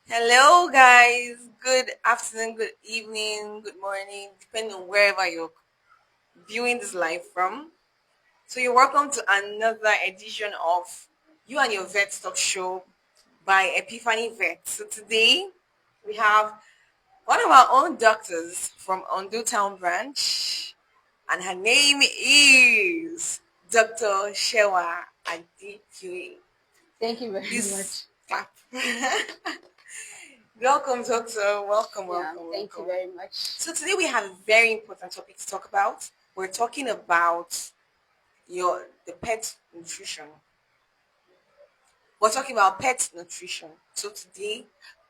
Hello, guys. Good afternoon, good evening, good morning, depending on wherever you're viewing this live from. So, you're welcome to another edition of You and Your Vet Talk Show by Epiphany Vet. So, today we have one of our own doctors from Ondo Town branch, and her name is Dr. Shewa Adefioye. Thank you very Please much. clap. Welcome, doctor. Welcome, Yeah, welcome, thank you welcome. very much. So today we have a very important topic to talk about. We're talking about the pet nutrition. We're talking about pet nutrition. So today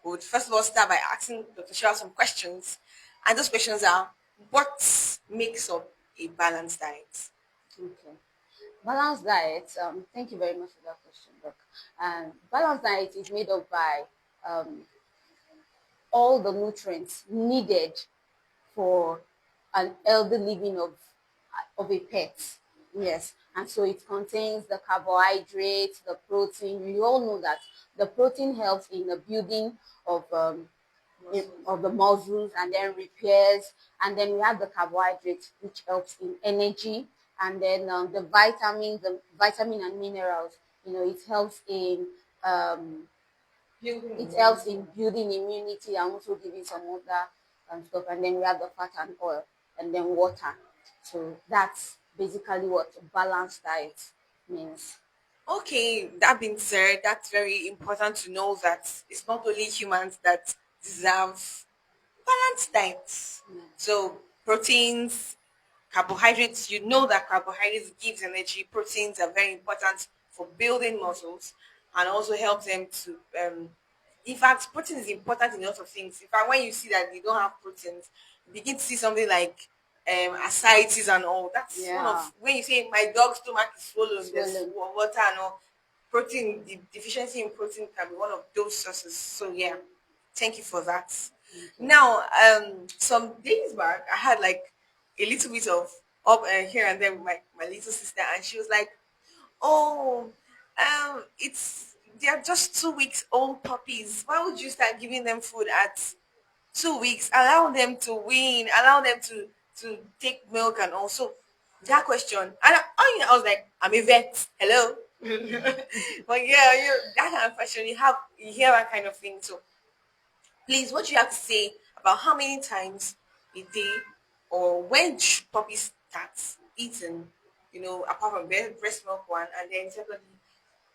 we would first of all start by asking Dr. Shah some questions. And those questions are, what makes up a balanced diet? Okay. Balanced diet. Thank you very much for that question, Doc. Balanced diet is made up by um, all the nutrients needed for an healthy living of a pet. Yes, and so it contains the carbohydrates, the protein. We all know that the protein helps in the building of of the muscles and then repairs, and then we have the carbohydrates which helps in energy, and then the vitamin and minerals. It helps in um, Building it helps immunity. in building immunity and also giving some other stuff. And then we have the fat and oil, and then water. So that's basically what balanced diet means. Okay, that being said, that's very important to know that it's not only humans that deserve balanced diets. Yeah. So proteins, carbohydrates, you know that carbohydrates gives energy. Proteins are very important for building muscles and also help them to in fact protein is important in a lot of things. In fact, when you see that you don't have proteins, you begin to see something like ascites and all. That's one Yeah. of when you say my dog's stomach is swollen, there's Swollen. water and all. Protein, the deficiency in protein can be one of those sources. So yeah, thank you for that. Okay. Now, some days back, I had like a little bit of up here and there with my little sister, and she was like, "Oh, it's they're just 2 weeks old puppies. Why would you start giving them food at 2 weeks? Allow them to wean, allow them to take milk and also." That question, and I was like, "I'm a vet. Hello." But yeah, that kind of question, you hear that kind of thing. So please, what do you have to say about how many times a day or when should puppies start eating, apart from breast milk one, and then secondly,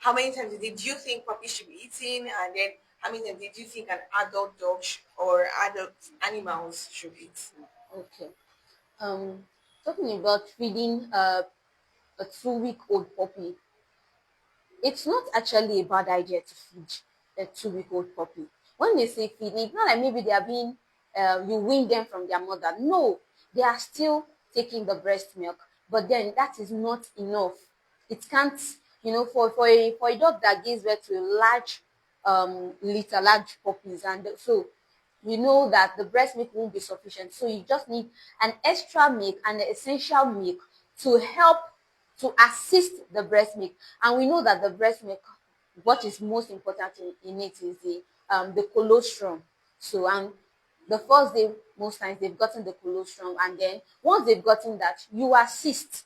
how many times a day do you think puppies should be eating, and then how many times do you think an adult dog or adult animals should eat? Okay. Um, Talking about feeding a 2 week old puppy, it's not actually a bad idea to feed a 2 week old puppy. When they say feeding, it's not like maybe they are being, you wean them from their mother. No, they are still taking the breast milk, but then that is not enough. It can't, for a dog that gives birth to a large large puppies, and so you know that the breast milk won't be sufficient. So you just need an extra milk and the essential milk to help to assist the breast milk. And we know that the breast milk, what is most important in it is the colostrum. So and the first day, most times they've gotten the colostrum, and then once they've gotten that, you assist.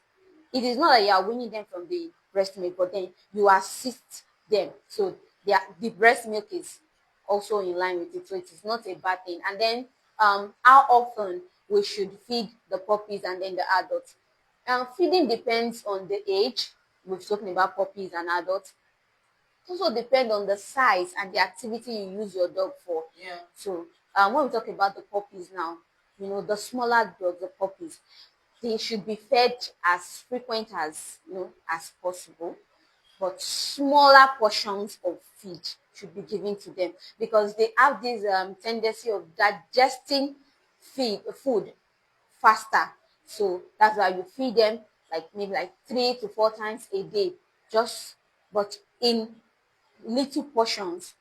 It is not that you are winning them from the breast milk, but then you assist them. So the breast milk is also in line with it. So it is not a bad thing. And then how often we should feed the puppies and then the adults. Feeding depends on the age. We've spoken about puppies and adults. It also depends on the size and the activity you use your dog for. Yeah. So when we talk about the puppies now, the smaller dogs, the puppies, they should be fed as frequent as as possible, but smaller portions of feed should be given to them because they have this tendency of digesting food faster. So that's why you feed them like maybe like 3 to 4 times a day, just but in little portions.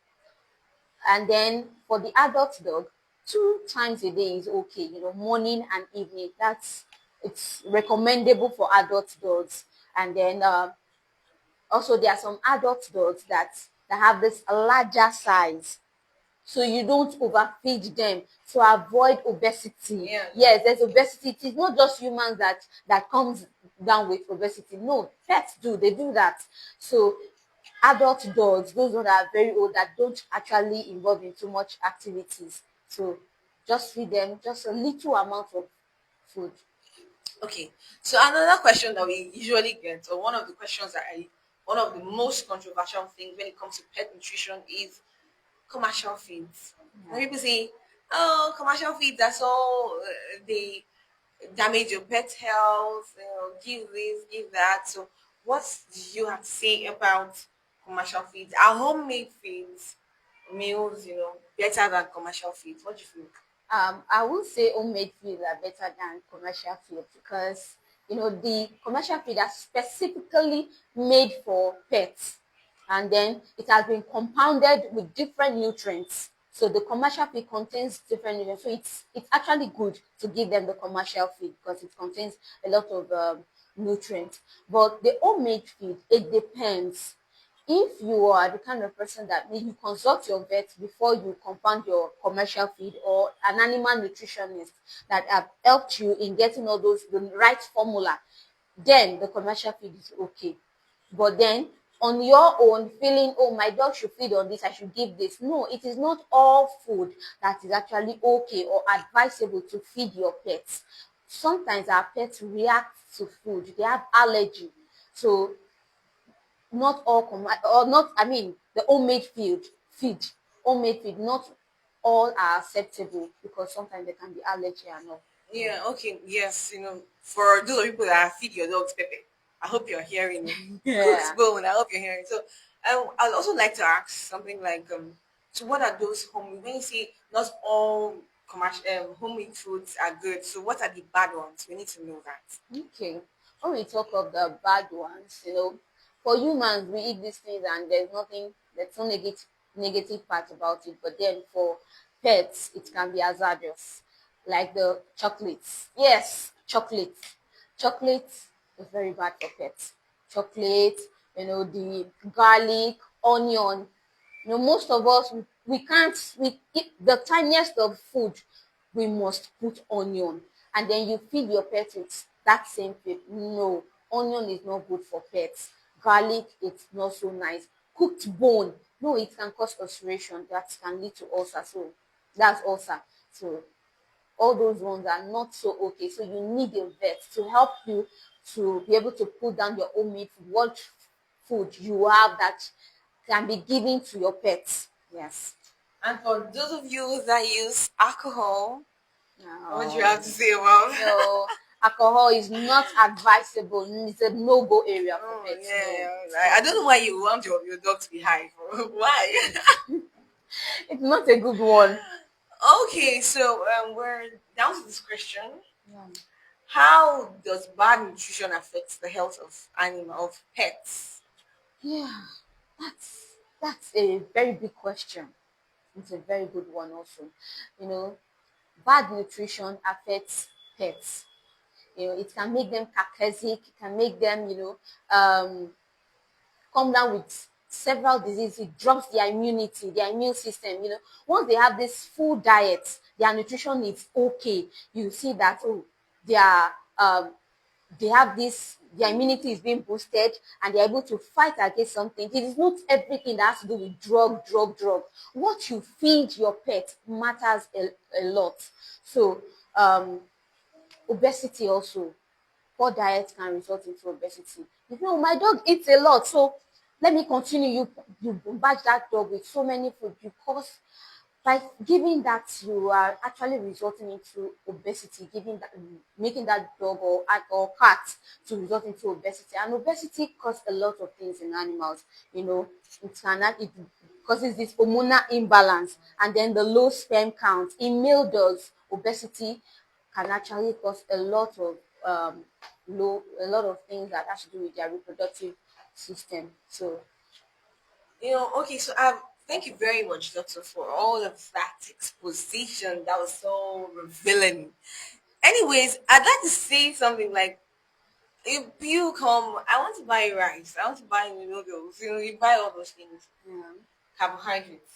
And then for the adult dog, 2 times a day is okay, morning and evening. It's recommendable for adult dogs. And then also there are some adult dogs that have this larger size. so you don't overfeed them to avoid obesity. Yeah. Yes, there's obesity. It is not just humans that comes down with obesity. No, pets do. They do that. So adult dogs, those ones that are very old that don't actually involve in too much activities. So just feed them just a little amount of food. Okay. So another question that we usually get, or one of the questions that one of the most controversial things when it comes to pet nutrition is commercial feeds. Yeah. When people say, "Oh, commercial feeds are so they damage your pet health, give this, give that." So, what do you have to say about commercial feeds? Are homemade feeds meals, better than commercial feeds? What do you think? I would say homemade feed are better than commercial feed because the commercial feed are specifically made for pets, and then it has been compounded with different nutrients. So the commercial feed contains different nutrients. So it's actually good to give them the commercial feed because it contains a lot of nutrients. But the homemade feed, it depends. If you are the kind of person that you consult your vet before you compound your commercial feed, or an animal nutritionist that have helped you in getting all those the right formula, then the commercial feed is okay. But then on your own feeling, oh, my dog should feed on this, I should give this. No, it is not all food that is actually okay or advisable to feed your pets. Sometimes our pets react to food, they have allergy. So not all or not, I mean, the homemade homemade feed, not all are acceptable because sometimes there can be allergy and all. Yeah, okay, yes, for those of people that feed your dogs pepper, I hope you're hearing me. Cooked Yeah. bone, I hope you're hearing. So, I'd also like to ask something like, so what are those home? When you say not all commercial homemade foods are good, so what are the bad ones? We need to know that. Okay. When we talk of the bad ones, for humans, we eat these things and there's no negative part about it. But then for pets, it can be hazardous, like the chocolates. Yes, chocolates. Chocolates is very bad for pets. Chocolate, the garlic, onion, most of us we can't we eat the tiniest of food, we must put onion, and then you feed your pet with that same food. No, onion is not good for pets. Garlic, it's not so nice. Cooked bone, no, it can cause ulceration that can lead to ulcer. So that's ulcer. So all those ones are not so okay. So you need a vet to help you to be able to put down your own meat food, what food you have that can be given to your pets. Yes. And for those of you that use alcohol, what do you No, have to say about? no, alcohol is not advisable. It's a no-go area for Oh pets. No, yeah, it's I not. don't know why you want your dog to be high. Why? It's not a good one. Okay, so we're down to this question. Yeah. How does bad nutrition affect the health of of pets? Yeah, that's a very big question. It's a very good one also. You know, bad nutrition affects pets. It can make them cachesic, it can make them, come down with several diseases. It drops their immunity, their immune system. Once they have this full diet, their nutrition is okay. You see that, oh, they are they have this, their immunity is being boosted and they're able to fight against something. It is not everything that has to do with drug. What you feed your pet matters a lot. So obesity also, poor diet can result into obesity. My dog eats a lot, so let me continue. You bombard that dog with so many food because by giving that, you are actually resulting into obesity, giving that, making that dog or cat to result into obesity. And obesity causes a lot of things in animals. It causes this hormonal imbalance, and then the low sperm count in male dogs. Obesity can actually cause um, a lot of things that has to do with their reproductive system. So Okay, so thank you very much, Doctor, for all of that exposition. That was so revealing. Anyways, I'd like to say something like, if you come, I want to buy rice, I want to buy noodles, you buy all those things, yeah. carbohydrates.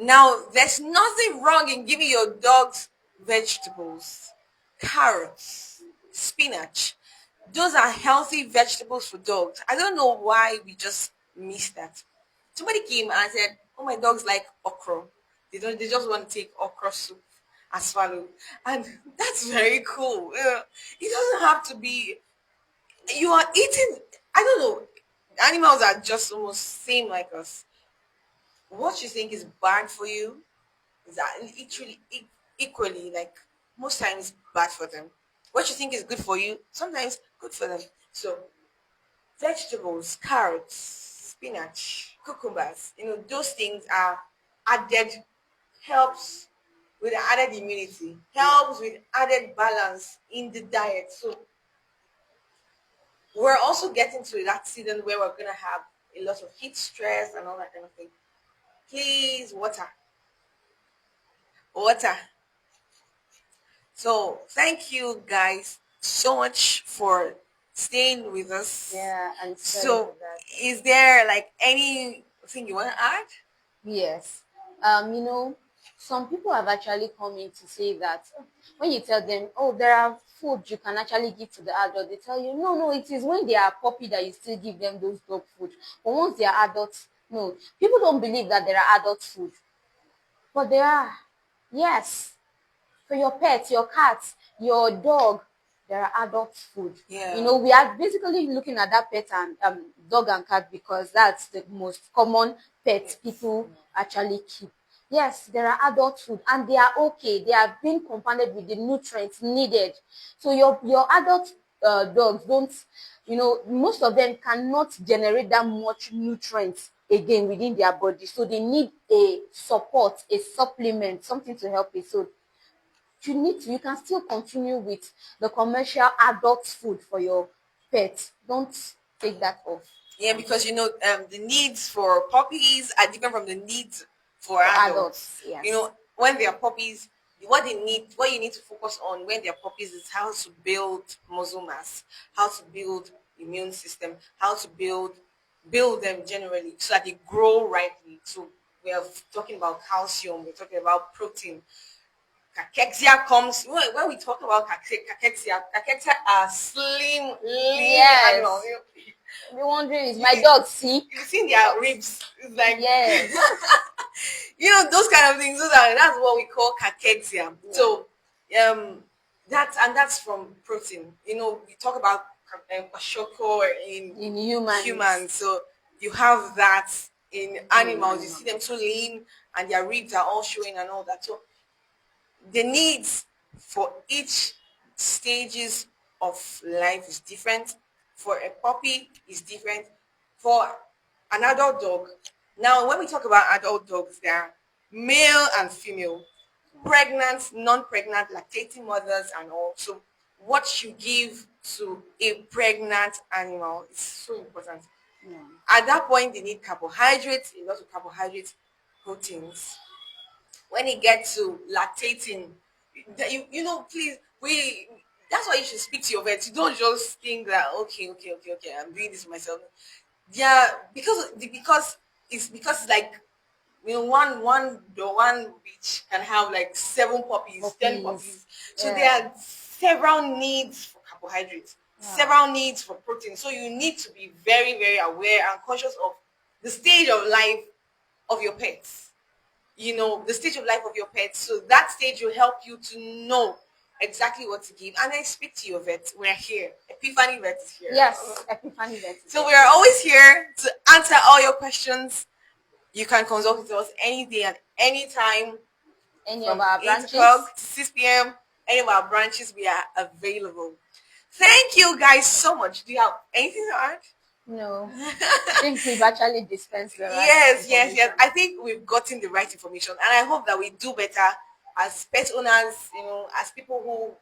Now, there's nothing wrong in giving your dogs vegetables, carrots, spinach. Those are healthy vegetables for dogs. I don't know why we just missed that. Somebody came and said, "Oh, my dogs like okra. They don't. They just want to take okra soup and swallow." And that's very cool. It doesn't have to be. You are eating. I don't know. Animals are just almost same like us. What you think is bad for you is that equally, like most times, bad for them. What you think is good for you, sometimes good for them. So vegetables, carrots, spinach, cucumbers, those things are added, helps with added immunity, helps with added balance in the diet. So we're also getting to that season where we're gonna have a lot of heat stress and all that kind of thing. Please, water, water. So thank you guys so much for staying with us. Yeah, and sorry for So that. is there like anything you want to add? Yes. You know, some people have actually come in to say that when you tell them, oh, there are food you can actually give to the adult, they tell you, no, no, it is when they are puppy that you still give them those dog food. But once they are adults, no. People don't believe that there are adult food, but there are. Yes. For your pet, your cat, your dog, there are adult food. You Yeah. know, we are basically looking at that pet and dog and cat because that's the most common pet Yes. people actually keep. Yes, there are adult food and they are okay. They are being compounded with the nutrients needed. So your adult dogs don't, most of them cannot generate that much nutrients again within their body. So they need a support, a supplement, something to help it. So you can still continue with the commercial adult food for your pet. Don't take that off. Yeah, because the needs for puppies are different from the needs for For adults. adults, yes. When they are puppies, what you need to focus on when they're puppies is how to build muscle mass, how to build immune system, how to build them generally so that they grow rightly. So we are talking about calcium, we're talking about protein. Cachexia comes when we talk about cachexia are slim, lean animals. Yes. Be wondering, is You my can dog sick? you see their ribs. It's like Yes. those kind of things. That's what we call cachexia. Yeah. So um that's from protein. We talk about kwashiorkor in In humans. humans. So you have that in In animals. You see them animals. so lean and their ribs are all showing and all that. So the needs for each stages of life is different. For a puppy is different. For an adult dog. Now, when we talk about adult dogs, there are male and female, pregnant, non-pregnant, lactating mothers, and all. So, what you give to a pregnant animal is so important. Yeah. At that point, they need carbohydrates, a lot of carbohydrates, proteins. When it gets to lactating, please, we that's why you should speak to your vet. You don't just think that okay, I'm doing this myself. Yeah, because it's like the one bitch can have like 7 puppies, 10 puppies. Puppies. So there Yeah. are several needs for carbohydrates, Wow. several needs for protein. So you need to be very, very aware and conscious of the stage of life of your pets. The stage of life of your pet. So that stage will help you to know exactly what to give. And then speak to your vet. We're here. Epiphany Vet is here. Yes. Epiphany vet is So there. we are always here to answer all your questions. You can consult with us any day and any time Any of from our 8 branches? o'clock to 6 p.m. Any of our branches, we are available. Thank you guys so much. Do you have anything to add? No. I think we've actually dispensed the right Yes. information. I think we've gotten the right information, and I hope that we do better as pet owners. As people who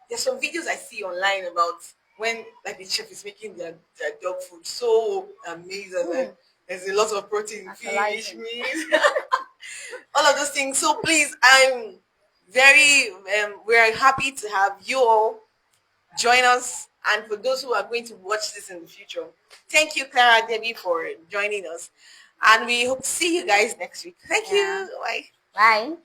there's some videos I see online about when like the chef is making their dog food so amazing. Hmm. Like there's a lot of protein, fish, Actualizing. meat, all of those things. So please, I'm very we're happy to have you all join us, and for those who are going to watch this in the future, thank you, Clara Debbie, for joining us. And we hope to see you guys next week. Thank Yeah. you. Bye. Bye.